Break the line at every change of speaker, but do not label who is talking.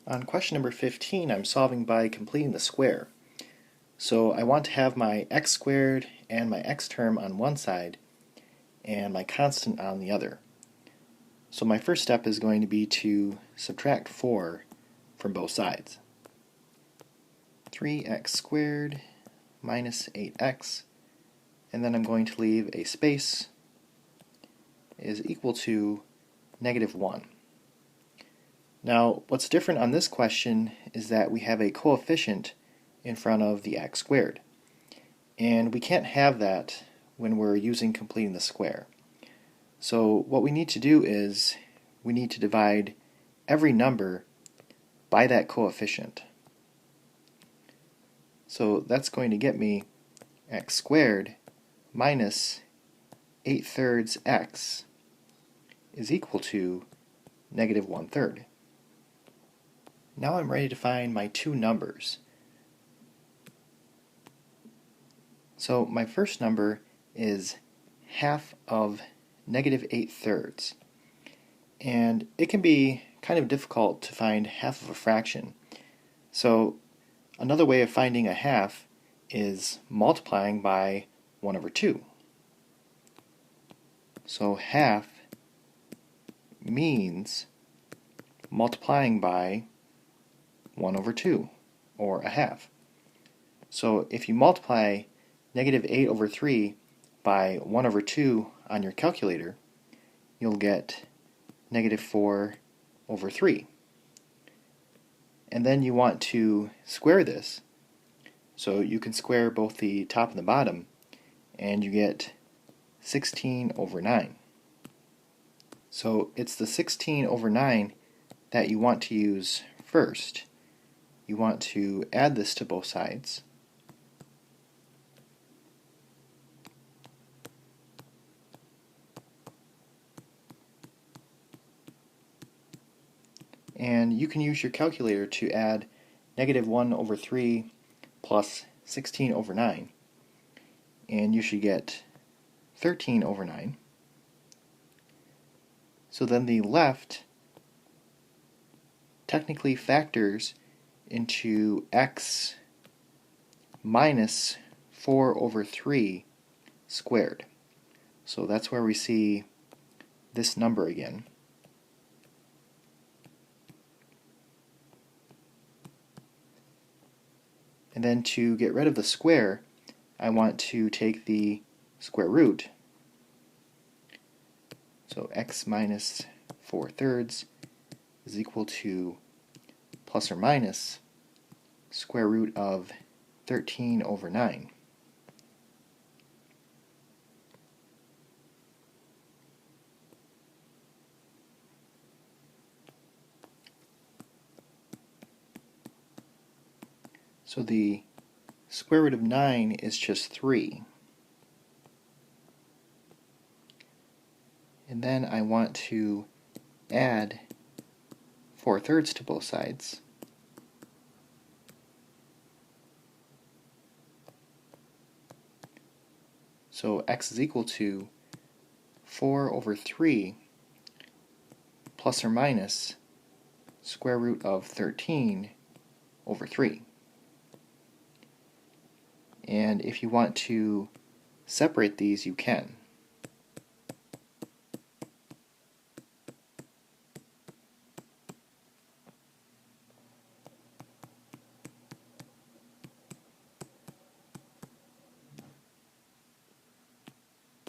On question number 15, I'm solving by completing the square. So I want to have my x squared and my x term on one side and my constant on the other. So my first step is going to be to subtract 4 from both sides. 3x squared minus 8x, and then I'm going to leave a space, is equal to -1. Now, what's different on this question is that we have a coefficient in front of the x squared. And we can't have that when we're using completing the square. So what we need to do is we need to divide every number by that coefficient. So that's going to get me x squared minus 8/3 x is equal to -1/3. Now I'm ready to find my two numbers. So my first number is half of -8/3. And it can be kind of difficult to find half of a fraction. So another way of finding a half is multiplying by 1/2. So half means multiplying by 1/2, or a half. So if you multiply -8/3 by 1/2 on your calculator, you'll get -4/3. And then you want to square this, so you can square both the top and the bottom, and you get 16/9. So it's the 16/9 that you want to use first. You want to add this to both sides. And you can use your calculator to add -1/3 plus 16/9, and you should get 13/9. So then the left technically factors into x minus 4/3 squared. So that's where we see this number again. And then to get rid of the square, I want to take the square root. So x minus 4/3 is equal to plus or minus square root of 13/9. So the square root of 9 is just 3. And then I want to add 4/3 to both sides. So x is equal to 4/3 plus or minus square root of 13/3. And if you want to separate these, you can.